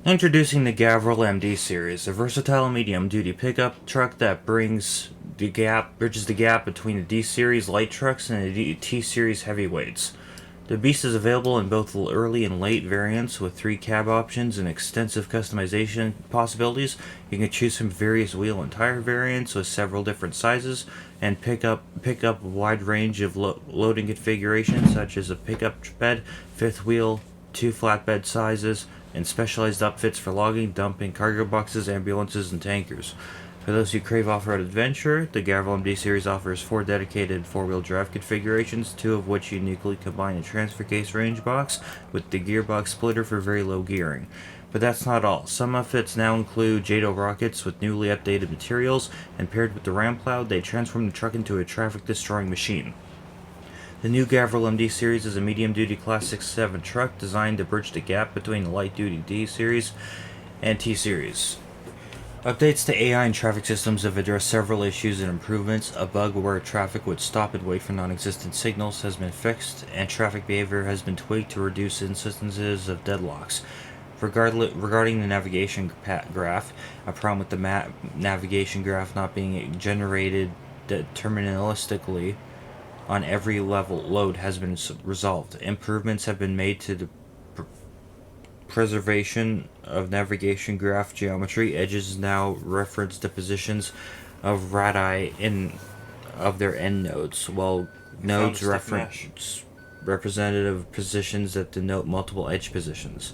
Introducing the Gavel MD series, a versatile medium-duty pickup truck that bridges the gap between the D-series light trucks and the T-series heavyweights. The beast is available in both early and late variants with 3 cab options and extensive customization possibilities. You can choose from various wheel and tire variants with several different sizes and pick up a wide range of loading configurations such as a pickup bed, fifth wheel, 2 flatbed sizes, and specialized upfits for logging, dumping, cargo boxes, ambulances, and tankers. For those who crave off-road adventure, the Gavel MD series offers 4 dedicated 4-wheel drive configurations, 2 of which uniquely combine a transfer case range box with the gearbox splitter for very low gearing. But that's not all. Some outfits now include JATO rockets with newly updated materials, and paired with the Ram Cloud, they transform the truck into a traffic-destroying machine. The new Gavel MD series is a medium-duty Class 6-7 truck designed to bridge the gap between the light-duty D series and T series. Updates to AI and traffic systems have addressed several issues and improvements. A bug where traffic would stop and wait for non-existent signals has been fixed, and traffic behavior has been tweaked to reduce instances of deadlocks. Regarding the navigation graph, a problem with the navigation graph not being generated deterministically on every level load has been resolved. Improvements have been made to the preservation of navigation graph geometry. Edges now reference the positions of radii of their end nodes, while nodes reference representative positions that denote multiple edge positions.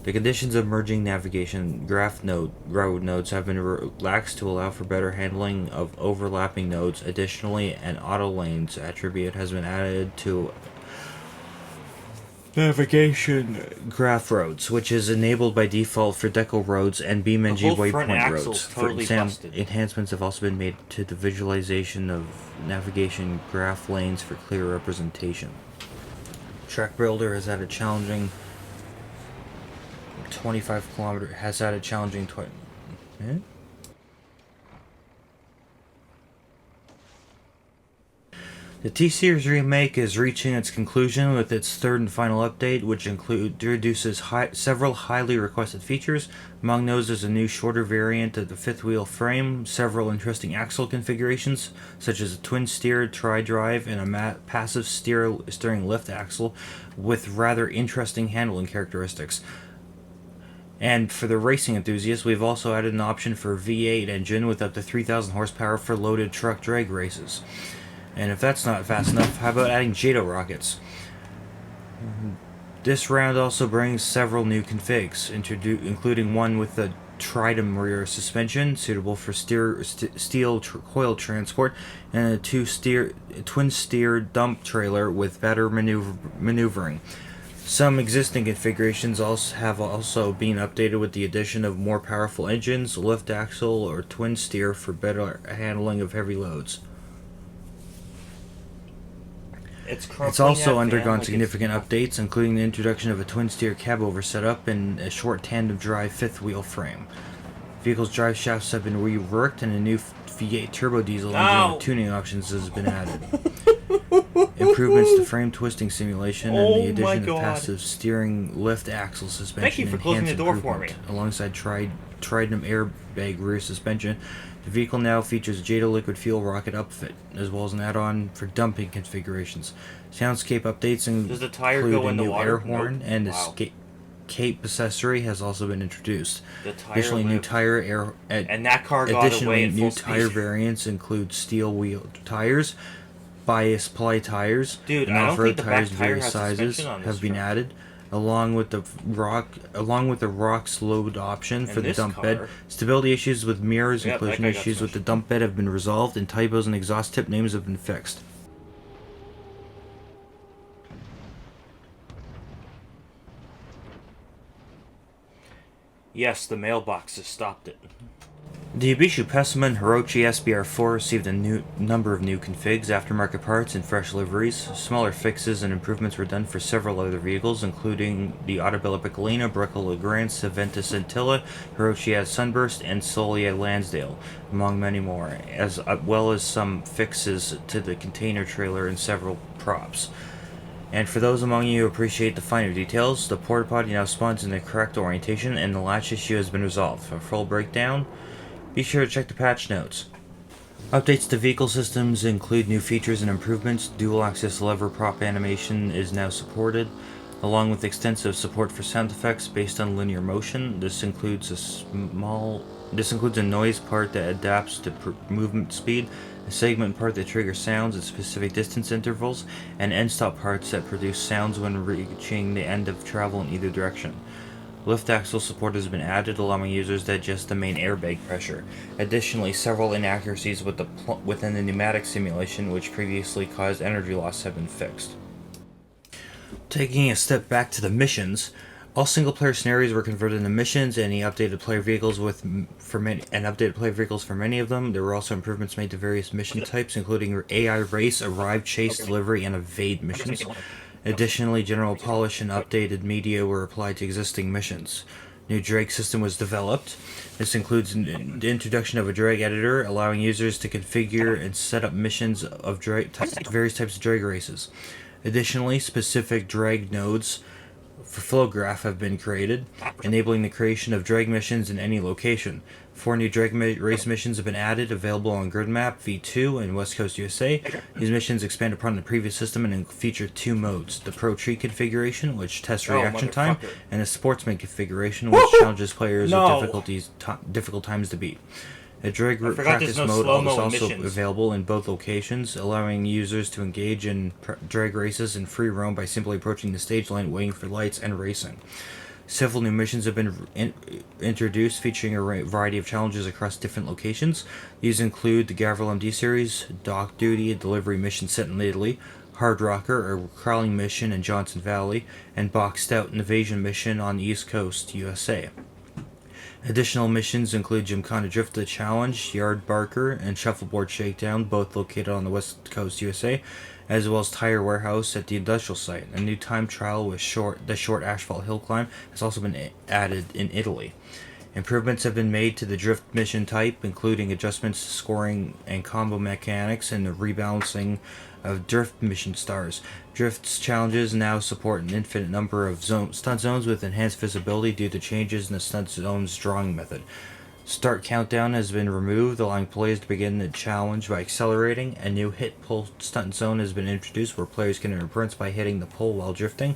The conditions of merging navigation graph road nodes have been relaxed to allow for better handling of overlapping nodes. Additionally, an auto lanes attribute has been added to navigation graph roads, which is enabled by default for decal roads and BeamNG waypoint roads. Totally enhancements have also been made to the visualization of navigation graph lanes for clear representation. Track Builder has had a challenging 25 kilometer has had a challenging The T-Series remake is reaching its conclusion with its third and final update, which introduces several highly requested features. Among those is a new shorter variant of the fifth wheel frame, several interesting axle configurations, such as a twin-steer tri-drive and a passive steering lift axle with rather interesting handling characteristics. And for the racing enthusiasts, we've also added an option for a V8 engine with up to 3,000 horsepower for loaded truck drag races. And if that's not fast enough, how about adding JATO rockets? This round also brings several new configs, including one with a Trident rear suspension, suitable for steel coil transport, and a twin-steer dump trailer with better maneuvering. Some existing configurations have also been updated with the addition of more powerful engines, lift axle, or twin steer for better handling of heavy loads. It's also undergone significant updates, including the introduction of a twin-steer cab-over setup and a short tandem-drive fifth-wheel frame. The vehicle's drive shafts have been reworked, and a new V8 turbo diesel engine with tuning options has been added. Improvements to frame twisting simulation and the addition of passive steering lift axle suspension. Thank you for closing the door for me. Alongside Trident airbag rear suspension, the vehicle now features a JATO liquid fuel rocket upfit, as well as an add-on for dumping configurations. Soundscape updates include a new air horn, and a cape accessory has also been introduced. Additionally, new tire variants include steel wheel tires, bias ply tires, and off-road tires of various sizes have been added, along with the rocks load option for the dump bed. Stability issues with mirrors and collision issues with the dump bed have been resolved, and typos and exhaust tip names have been fixed. Yes, the mailbox has stopped it. The Ibishu Pessima and Hirochi SBR4 received a number of new configs, aftermarket parts, and fresh liveries. Smaller fixes and improvements were done for several other vehicles, including the Autabella Piccolina, Breccia Legrand, Saventa Scintilla, Hirochi Sunburst, and Solia Lansdale, among many more, as well as some fixes to the container trailer and several props. And for those among you who appreciate the finer details, the porta potty now spawns in the correct orientation and the latch issue has been resolved. For a full breakdown, be sure to check the patch notes. Updates to vehicle systems include new features and improvements. Dual axis lever prop animation is now supported, along with extensive support for sound effects based on linear motion. This includes a noise part that adapts to movement speed, a segment part that triggers sounds at specific distance intervals, and end stop parts that produce sounds when reaching the end of travel in either direction. Lift axle support has been added, allowing users to adjust the main airbag pressure. Additionally, several inaccuracies within the pneumatic simulation, which previously caused energy loss, have been fixed. Taking a step back to the missions, all single-player scenarios were converted into missions, and updated player vehicles for many of them. There were also improvements made to various mission types, including AI race, arrive, chase, delivery, and evade missions. Additionally, general polish and updated media were applied to existing missions. New drag system was developed. This includes the introduction of a drag editor, allowing users to configure and set up missions of various types of drag races. Additionally, specific drag nodes for flow graph have been created, enabling the creation of drag missions in any location. 4 new drag race missions have been added, available on Grid Map V2 in West Coast USA. These missions expand upon the previous system and feature 2 modes: the Pro Tree configuration, which tests reaction time, and the Sportsman configuration, which challenges players with difficult times to beat. A drag practice mode is also available in both locations, allowing users to engage in drag races and free roam by simply approaching the stage line, waiting for lights, and racing. Several new missions have been introduced, featuring a variety of challenges across different locations. These include the Gavel MD series, Dock Duty, a delivery mission set in Italy, Hard Rocker, a crawling mission in Johnson Valley, and Boxed Out, an evasion mission on the East Coast, USA. Additional missions include Gymkhana Drift the Challenge, Yard Barker, and Shuffleboard Shakedown, both located on the West Coast, USA, as well as Tire Warehouse at the industrial site. A new time trial with the short asphalt hill climb has also been added in Italy. Improvements have been made to the drift mission type, including adjustments to scoring and combo mechanics and the rebalancing of drift mission stars. Drift's challenges now support an infinite number of stunt zones with enhanced visibility due to changes in the stunt zone's drawing method. Start countdown has been removed, allowing players to begin the challenge by accelerating. A new hit pull stunt zone has been introduced, where players can earn points by hitting the pole while drifting.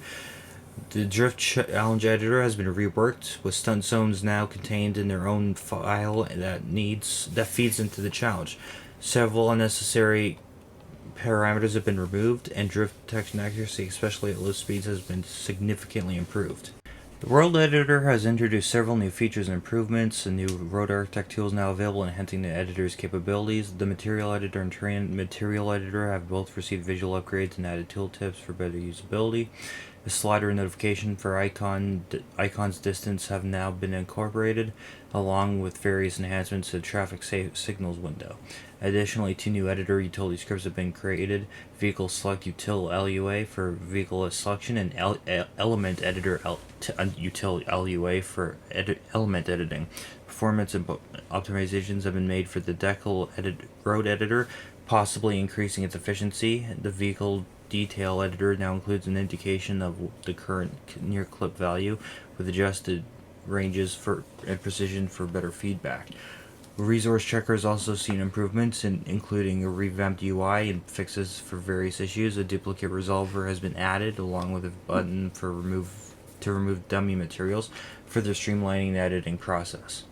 The drift challenge editor has been reworked, with stunt zones now contained in their own file that feeds into the challenge. Several unnecessary parameters have been removed, and drift detection accuracy, especially at low speeds, has been significantly improved. The World Editor has introduced several new features and improvements. A new road architect tool is now available, enhancing the editor's capabilities. The Material Editor and Terrain Material Editor have both received visual upgrades and added tooltips for better usability. The slider notification for icon's distance have now been incorporated, along with various enhancements to the traffic signals window. Additionally, 2 new editor utility scripts have been created: Vehicle Select Util LUA for vehicle selection, and Element Editor Util LUA for element editing. Performance and optimizations have been made for the Decal Road Editor, possibly increasing its efficiency. The Vehicle Detail Editor now includes an indication of the current near clip value, with adjusted ranges and precision for better feedback. Resource Checker has also seen improvements, including a revamped UI and fixes for various issues. A duplicate resolver has been added, along with a button to remove dummy materials, further streamlining the editing process.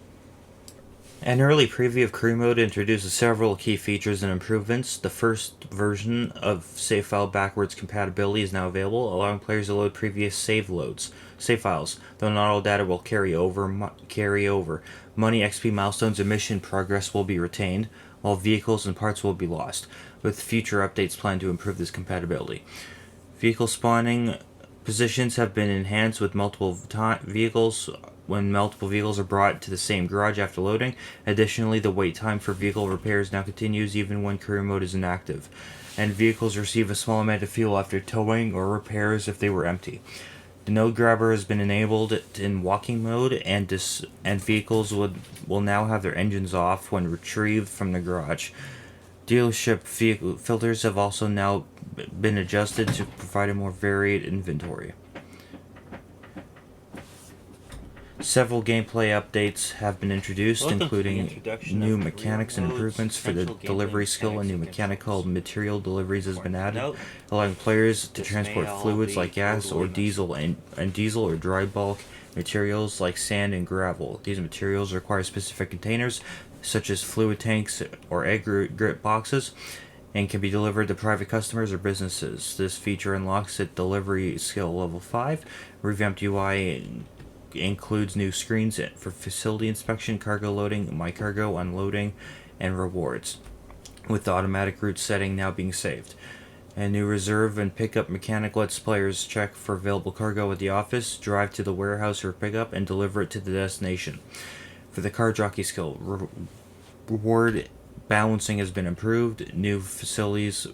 An early preview of Career Mode introduces several key features and improvements. The first version of save file backwards compatibility is now available, allowing players to load previous save files, though not all data will carry over. Money, XP, milestones, and mission progress will be retained, while vehicles and parts will be lost, with future updates planned to improve this compatibility. Vehicle spawning positions have been enhanced with multiple vehicles when multiple vehicles are brought to the same garage after loading. Additionally, the wait time for vehicle repairs now continues even when career mode is inactive, and vehicles receive a small amount of fuel after towing or repairs if they were empty. The node grabber has been enabled in walking mode, and vehicles will now have their engines off when retrieved from the garage. Dealership vehicle filters have also now been adjusted to provide a more varied inventory. Several gameplay updates have been introduced, including new mechanics and improvements for the delivery skill. A new mechanic called material deliveries has been added, allowing players to transport fluids like gas or diesel and diesel or dry bulk materials like sand and gravel. These materials require specific containers, such as fluid tanks or egg grit boxes, and can be delivered to private customers or businesses. This feature unlocks at delivery skill level 5. Revamped UI includes new screens for facility inspection, cargo loading, my cargo, unloading, and rewards, with the automatic route setting now being saved. A new reserve and pickup mechanic lets players check for available cargo at the office, drive to the warehouse for pickup, and deliver it to the destination. For the car jockey skill, reward balancing has been improved. New facilities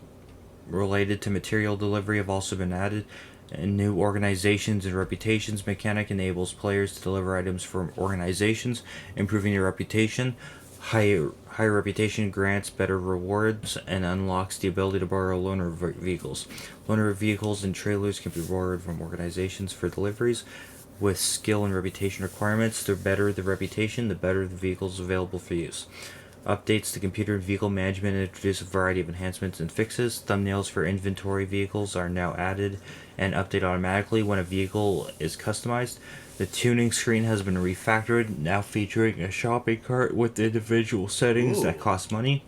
related to material delivery have also been added. And new organizations and reputations mechanic enables players to deliver items from organizations, improving their reputation. Higher reputation grants better rewards and unlocks the ability to borrow loaner vehicles. Loaner vehicles and trailers can be borrowed from organizations for deliveries. With skill and reputation requirements, the better the reputation, the better the vehicles available for use. Updates to computer and vehicle management introduce a variety of enhancements and fixes. Thumbnails for inventory vehicles are now added and update automatically when a vehicle is customized. The tuning screen has been refactored, now featuring a shopping cart with individual settings that cost money.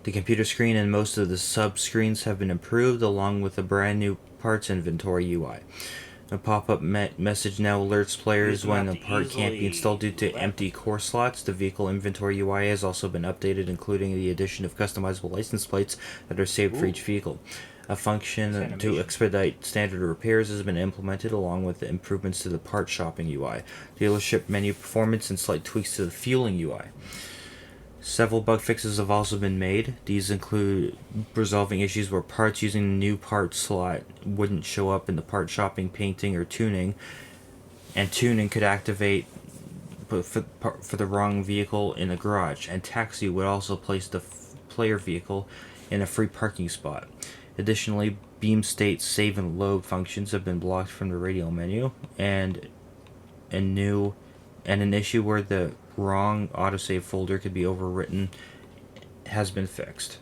The computer screen and most of the sub-screens have been improved, along with a brand new parts inventory UI. A pop-up message now alerts players when a part can't be installed due to empty core slots. The vehicle inventory UI has also been updated, including the addition of customizable license plates that are saved for each vehicle. A function to expedite standard repairs has been implemented, along with the improvements to the part shopping UI, dealership menu performance, and slight tweaks to the fueling UI. Several bug fixes have also been made. These include resolving issues where parts using the new part slot wouldn't show up in the part shopping, painting, or tuning, and tuning could activate for the wrong vehicle in the garage, and taxi would also place the player vehicle in a free parking spot. Additionally, Beam State save and load functions have been blocked from the radial menu, and an issue where the wrong autosave folder could be overwritten has been fixed.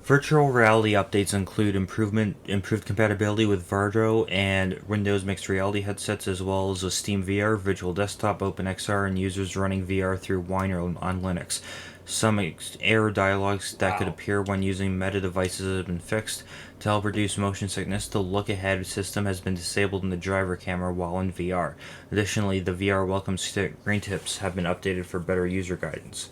Virtual reality updates include improved compatibility with Vardro and Windows Mixed Reality headsets, as well as a Steam VR, Virtual Desktop, OpenXR, and users running VR through Wine on Linux. Some error dialogues that could appear when using Meta devices have been fixed. To help reduce motion sickness, the look-ahead system has been disabled in the driver camera while in VR. Additionally, the VR welcome screen tips have been updated for better user guidance.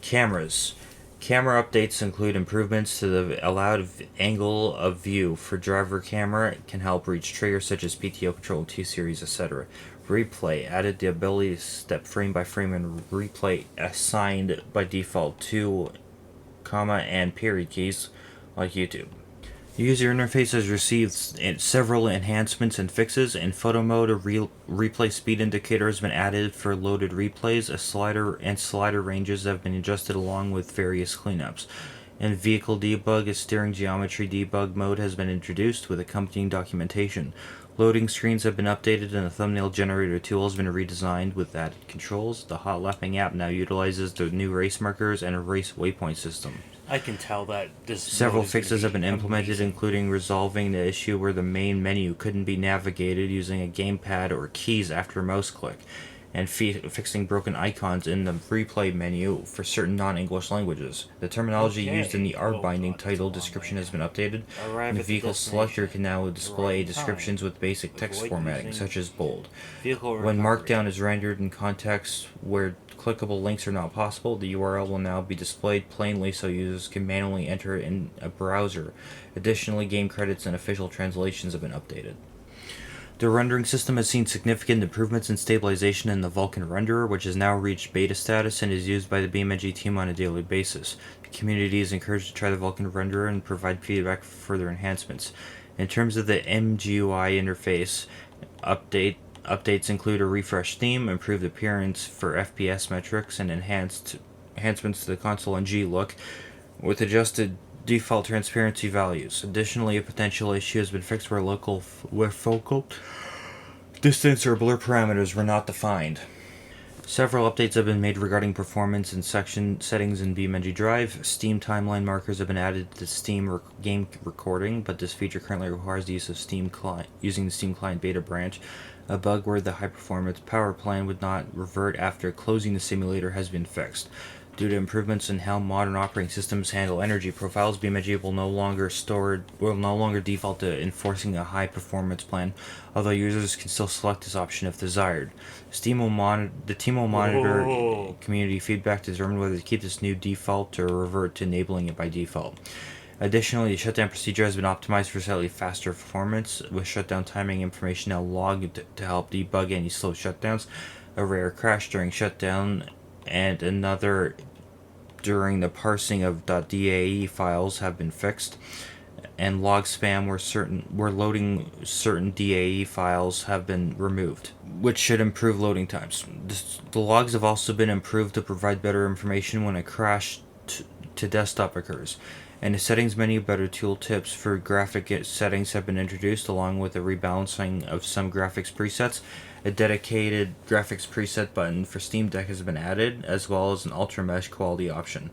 Cameras. Camera updates include improvements to the allowed angle of view for driver camera. It can help reach triggers such as PTO control, T-Series, etc. Replay added the ability to step frame by frame and replay assigned by default to comma and period keys like YouTube. The user interface has received several enhancements and fixes. In photo mode, a replay speed indicator has been added for loaded replays. A slider ranges have been adjusted along with various cleanups. In vehicle debug, a steering geometry debug mode has been introduced with accompanying documentation. Loading screens have been updated and the thumbnail generator tool has been redesigned with added controls. The Hot Lapping app now utilizes the new race markers and a race waypoint system. I can tell that this. Several fixes have been implemented, including resolving the issue where the main menu couldn't be navigated using a gamepad or keys after a mouse click, and fixing broken icons in the replay menu for certain non-English languages. The terminology used in the art binding title description has been updated, and the vehicle selector can now display descriptions with basic text formatting, such as bold. When Markdown is rendered in contexts where clickable links are not possible, the URL will now be displayed plainly so users can manually enter it in a browser. Additionally, game credits and official translations have been updated. The rendering system has seen significant improvements in stabilization in the Vulkan renderer, which has now reached beta status and is used by the BeamNG team on a daily basis. The community is encouraged to try the Vulkan renderer and provide feedback for further enhancements. In terms of the MGUI interface, updates include a refreshed theme, improved appearance for FPS metrics, and enhancements to the console and G look, with adjusted default transparency values. Additionally, a potential issue has been fixed where focal distance or blur parameters were not defined. Several updates have been made regarding performance and section settings in BeamNG Drive. Steam timeline markers have been added to Steam game recording, but this feature currently requires the use of Steam client using the Steam client beta branch. A bug where the high-performance power plan would not revert after closing the simulator has been fixed. Due to improvements in how modern operating systems handle energy profiles, BeamNG will no longer default to enforcing a high-performance plan, although users can still select this option if desired. The team will monitor community feedback to determine whether to keep this new default or revert to enabling it by default. Additionally, the shutdown procedure has been optimized for slightly faster performance, with shutdown timing information now logged to help debug any slow shutdowns. A rare crash during shutdown and another during the parsing of .dae files have been fixed, and log spam where loading certain DAE files have been removed, which should improve loading times. The logs have also been improved to provide better information when a crash to desktop occurs. And the settings menu, better tool tips for graphic settings have been introduced, along with a rebalancing of some graphics presets. A dedicated graphics preset button for Steam Deck has been added, as well as an ultra mesh quality option.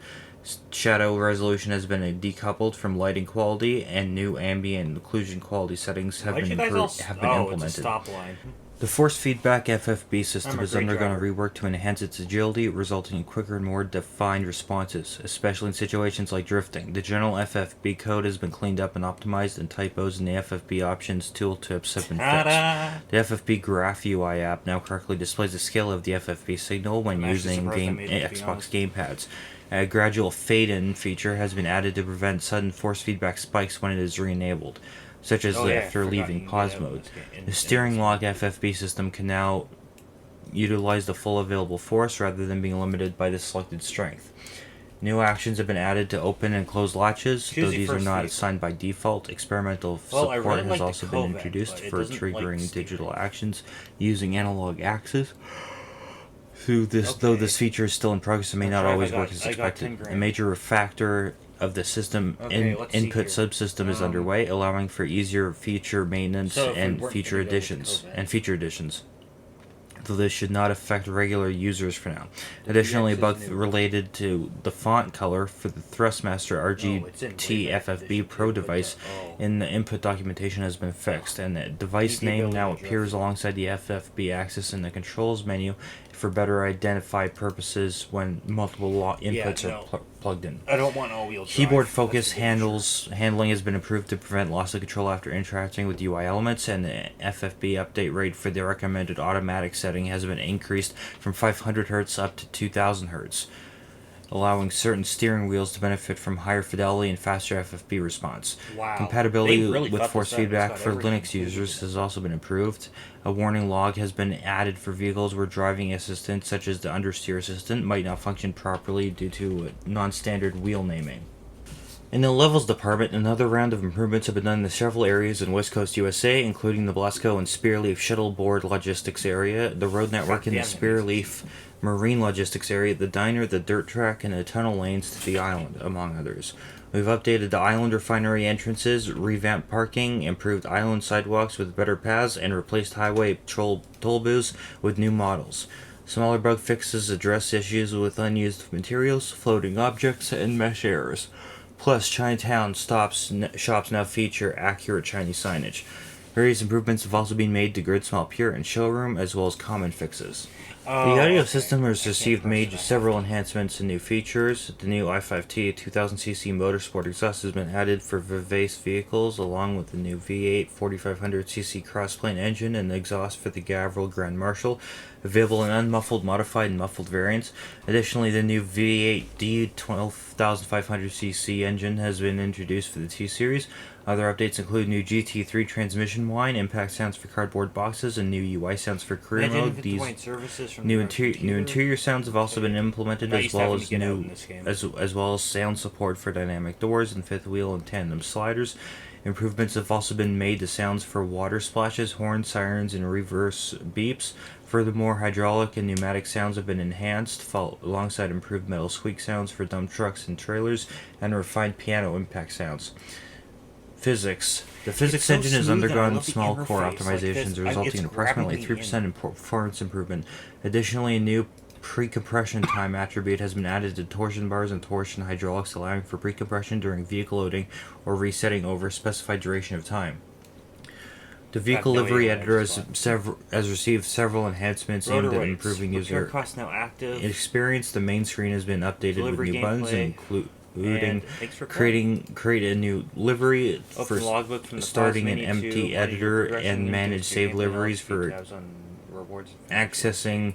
Shadow resolution has been decoupled from lighting quality, and new ambient occlusion quality settings have been implemented. It's a stop line. The force feedback FFB system has undergone a rework to enhance its agility, resulting in quicker and more defined responses, especially in situations like drifting. The general FFB code has been cleaned up and optimized, and typos in the FFB options tooltips have been fixed. The FFB Graph UI app now correctly displays the scale of the FFB signal when using Xbox gamepads. A gradual fade-in feature has been added to prevent sudden force feedback spikes when it is re-enabled, such as after leaving pause mode. The steering lock FFB system can now utilize the full available force rather than being limited by the selected strength. New actions have been added to open and close latches, though these are not assigned by default. Experimental support has also been introduced for triggering digital actions using analog axes. Though this feature is still in progress, it may not always work as expected. A major refactor of the system input subsystem is underway, allowing for easier feature maintenance and feature additions. Though this should not affect regular users for now. Additionally, a bug related to the font color for the Thrustmaster RGT FFB Pro device in the input documentation has been fixed, and the device name now appears alongside the FFB axis in the controls menu for better identified purposes when multiple inputs are plugged in. I don't want all-wheel drive. Keyboard focus handling has been improved to prevent loss of control after interacting with UI elements, and the FFB update rate for the recommended automatic setting has been increased from 500 Hz up to 2000 Hz, allowing certain steering wheels to benefit from higher fidelity and faster FFB response. Wow. Compatibility with force feedback for Linux users has also been improved. A warning log has been added for vehicles where driving assistance, such as the understeer assistant, might not function properly due to non-standard wheel naming. In the levels department, another round of improvements have been done in several areas in West Coast USA, including the Blasco and Spearleaf shuttle board logistics area, the road network in the Spearleaf marine logistics area, the diner, the dirt track, and the tunnel lanes to the island, among others. We've updated the island refinery entrances, revamped parking, improved island sidewalks with better paths, and replaced highway toll booths with new models. Smaller bug fixes address issues with unused materials, floating objects, and mesh errors. Plus, Chinatown shops now feature accurate Chinese signage. Various improvements have also been made to Grid Smell Pure and Showroom, as well as common fixes. The audio system has received several enhancements and new features. The new i5T 2000cc Motorsport exhaust has been added for Vivace vehicles, along with the new V8 4500cc crossplane engine and the exhaust for the Gavel Grand Marshal, available in unmuffled, modified, and muffled variants. Additionally, the new V8D 12500cc engine has been introduced for the T-Series. Other updates include new GT3 transmission whine, impact sounds for cardboard boxes, and new UI sounds for career mode. These new interior sounds have also been implemented, as well as sound support for dynamic doors and fifth wheel and tandem sliders. Improvements have also been made to sounds for water splashes, horn sirens, and reverse beeps. Furthermore, hydraulic and pneumatic sounds have been enhanced, alongside improved metal squeak sounds for dump trucks and trailers, and refined piano impact sounds. Physics. The physics so engine has smooth, and I undergone love the small core interface like optimizations, this. resulting It's in approximately grabbing me 3% in performance improvement. Additionally, a new pre-compression time attribute has been added to torsion bars and torsion hydraulics, allowing for pre-compression during vehicle loading or resetting over a specified duration of time. The vehicle no livery idea editor what has received several enhancements aimed at improving user cost now active. experience. The main screen has been updated Delivery with new buttons, gameplay. including Thanks for create a new livery Open for logbook from the starting an menu empty to editor progression and into manage save gameplay liveries knowledge, for tabs on rewards. accessing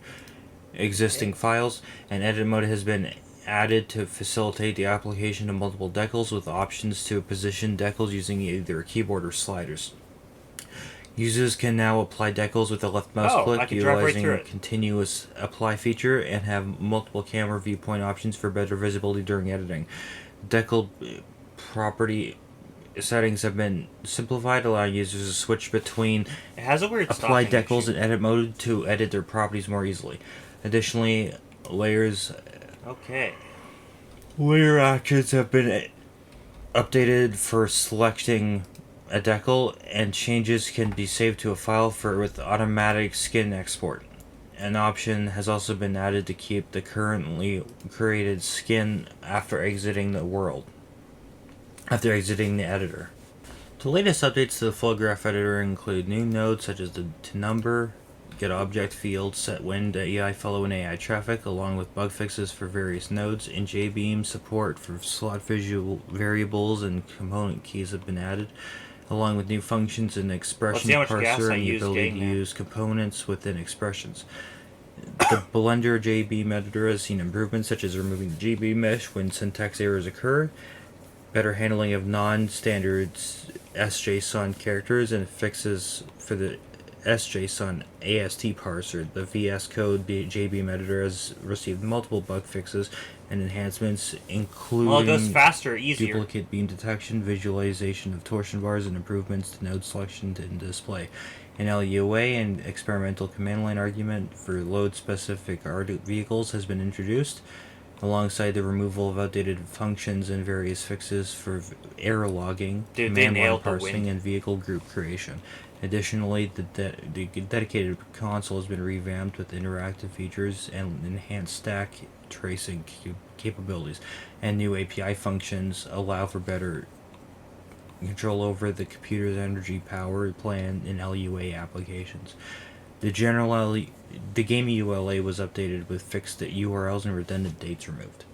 existing files. An edit mode has been added to facilitate the application of multiple decals, with options to position decals using either a keyboard or sliders. Users can now apply decals with a left mouse I click, can drive right utilizing through a it. continuous apply feature, and have multiple camera viewpoint options for better visibility during editing. Decal property settings have been simplified, allowing users to switch between It has a weird apply stopping decals issue. and edit mode to edit their properties more easily. Additionally, Okay. layer actions have been updated for selecting a decal, and changes can be saved to a file with automatic skin export. An option has also been added to keep the currently created skin after exiting the editor. The latest updates to the full graph editor include new nodes such as the to number, get object field, set wind, AI follow, and AI traffic, along with bug fixes for various nodes. In JBeam, support for slot visual variables and component keys have been added, along with new functions in expression how much gas parser I and the used ability to getting there. use components within expressions. The Blender JBeam editor has seen improvements such as removing the GB mesh when syntax errors occur, better handling of non-standard SJSON characters, and fixes for the SJSON AST parser. The VS Code JBeam editor has received multiple bug fixes and enhancements, including Well, it goes faster, easier. duplicate beam detection, visualization of torsion bars, and improvements to node selection and display. An LUA and experimental command line argument for load-specific vehicles has been introduced, alongside the removal of outdated functions and various fixes for error logging, Dude, command they line nailed the parsing, wind. and vehicle group creation. Additionally, the dedicated console has been revamped with interactive features and enhanced stack tracing capabilities, and new API functions allow for better control over the computer's energy power plan in LUA applications. The game ULA was updated with fixed URLs and redundant dates removed.